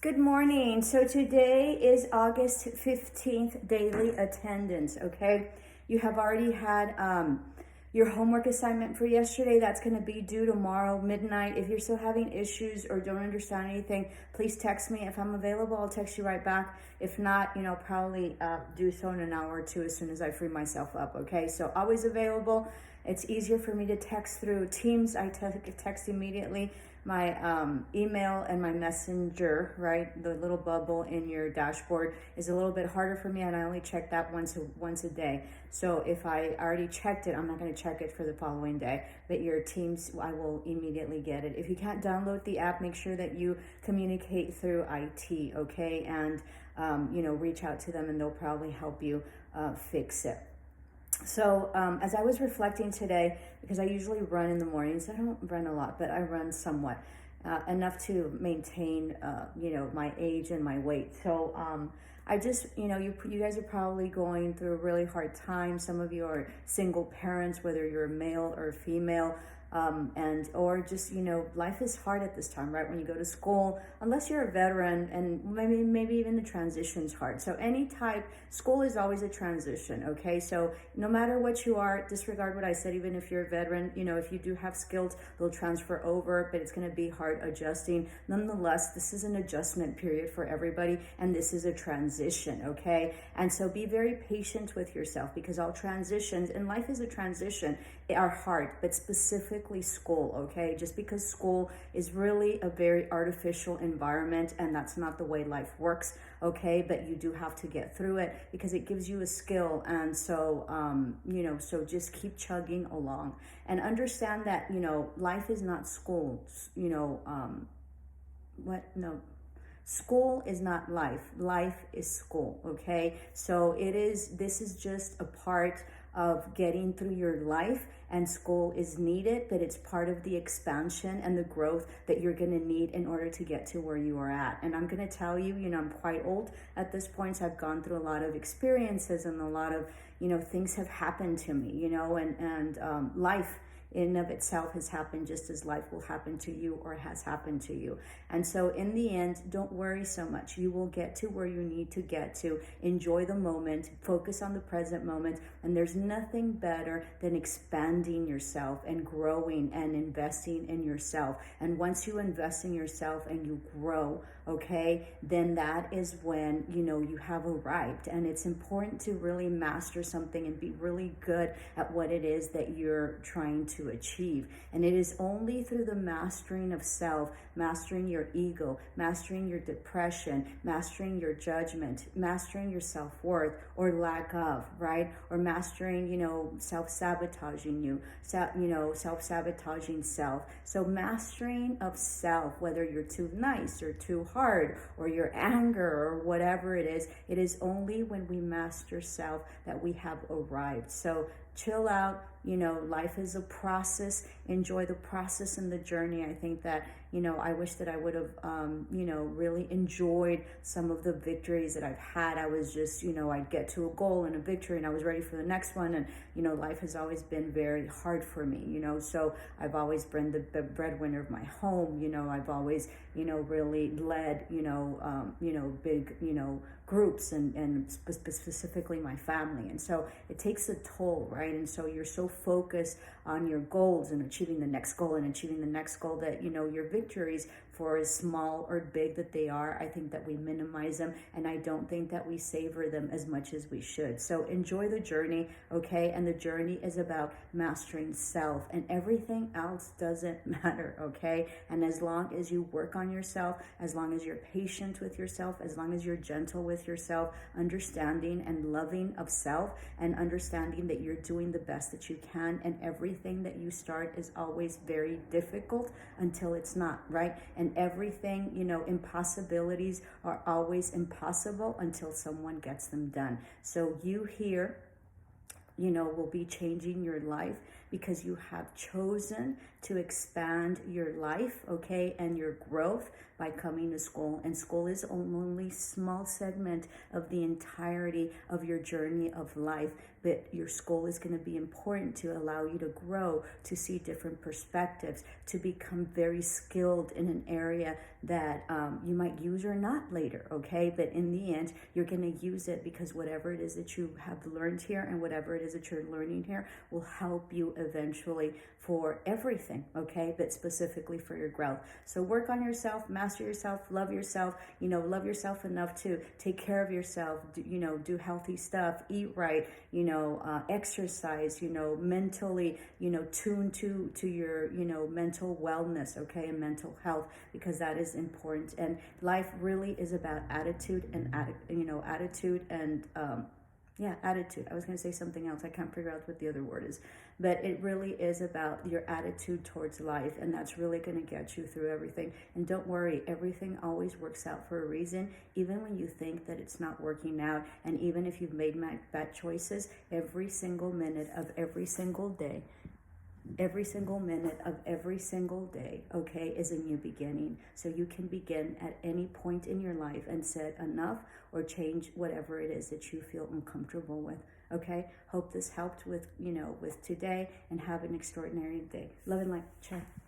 Good morning. So today is August 15th, daily attendance, okay? You have already had your homework assignment for yesterday. That's going to be due tomorrow midnight. If you're still having issues or don't understand anything, please text me. If I'm available, I'll text you right back. If not, probably do so in an hour or two as soon as I free myself up, okay? So always available. It's easier for me to text through Teams. I text immediately. My email and my messenger, right, the little bubble in your dashboard is a little bit harder for me, and I only check that once a day. So if I already checked it, I'm not going to check it for the following day. But your Teams, I will immediately get it. If you can't download the app, make sure that you communicate through IT, okay, and reach out to them, and they'll probably help you fix it. So as I was reflecting today, because I usually run in the mornings, I don't run a lot, but I run somewhat, enough to maintain, my age and my weight. So I just, you guys are probably going through a really hard time. Some of you are single parents, whether you're a male or a female. Or just, life is hard at this time, right? When you go to school, unless you're a veteran, and maybe even the transition's hard. So school is always a transition, okay? So no matter what you are, disregard what I said. Even if you're a veteran, if you do have skills, they'll transfer over, but it's going to be hard adjusting. Nonetheless, this is an adjustment period for everybody, and this is a transition, okay? And so be very patient with yourself, because all transitions, and life is a transition, are hard, but specifically school, okay? Just because school is really a very artificial environment, and that's not the way life works, okay? But you do have to get through it because it gives you a skill. And so, so just keep chugging along and understand that, life is not school, school is not life. Life is school, okay? So this is just a part of getting through your life, and school is needed, but it's part of the expansion and the growth that you're going to need in order to get to where you are at. And I'm going to tell you, I'm quite old at this point, so I've gone through a lot of experiences, and a lot of, things have happened to me, and life in of itself has happened, just as life will happen to you or has happened to you. And so in the end, don't worry so much. You will get to where you need to get to. Enjoy the moment, focus on the present moment, and there's nothing better than expanding yourself and growing and investing in yourself. And once you invest in yourself and you grow, okay, then that is when you have arrived. And it's important to really master something and be really good at what it is that you're trying to achieve. And it is only through the mastering of self, mastering your ego, mastering your depression, mastering your judgment, mastering your self-worth or lack of, right? Or mastering, self-sabotaging self-sabotaging self. So mastering of self, whether you're too nice or too hard, or your anger or whatever it is only when we master self that we have arrived. So chill out. Life is a process. Enjoy the process and the journey. I think that, I wish that I would have, really enjoyed some of the victories that I've had. I was just, I'd get to a goal and a victory, and I was ready for the next one. And, life has always been very hard for me, so I've always been the breadwinner of my home. I've always, really led, big, groups and specifically my family. And so it takes a toll, right? And so you're so focused on your goals and achieving the next goal that, your victories, for as small or big that they are, I think that we minimize them, and I don't think that we savor them as much as we should. So enjoy the journey, okay? And the journey is about mastering self, and everything else doesn't matter, okay? And as long as you work on yourself, as long as you're patient with yourself, as long as you're gentle with yourself, understanding and loving of self, and understanding that you're doing the best that you can, and everything that you start is always very difficult until it's not, right? And everything, impossibilities are always impossible until someone gets them done. So you here, will be changing your life because you have chosen to expand your life, okay, and your growth by coming to school. And school is only small segment of the entirety of your journey of life, but your school is going to be important to allow you to grow, to see different perspectives, to become very skilled in an area that you might use or not later, okay? But in the end, you're going to use it because whatever it is that you have learned here and whatever it is that you're learning here will help you eventually for everything, okay? But specifically for your growth. So work on yourself, master yourself, love yourself, love yourself enough to take care of yourself, do healthy stuff, eat right, exercise, mentally, tune to your, mental wellness, okay, and mental health, because that is important. And life really is about attitude and, attitude and, attitude. I was going to say something else. I can't figure out what the other word is. But it really is about your attitude towards life. And that's really going to get you through everything. And don't worry, everything always works out for a reason. Even when you think that it's not working out. And even if you've made bad choices, every single minute of every single day, every single minute of every single day, okay, is a new beginning. So you can begin at any point in your life and set enough or change whatever it is that you feel uncomfortable with, okay? Hope this helped with, with today, and have an extraordinary day. Love and light. Ciao.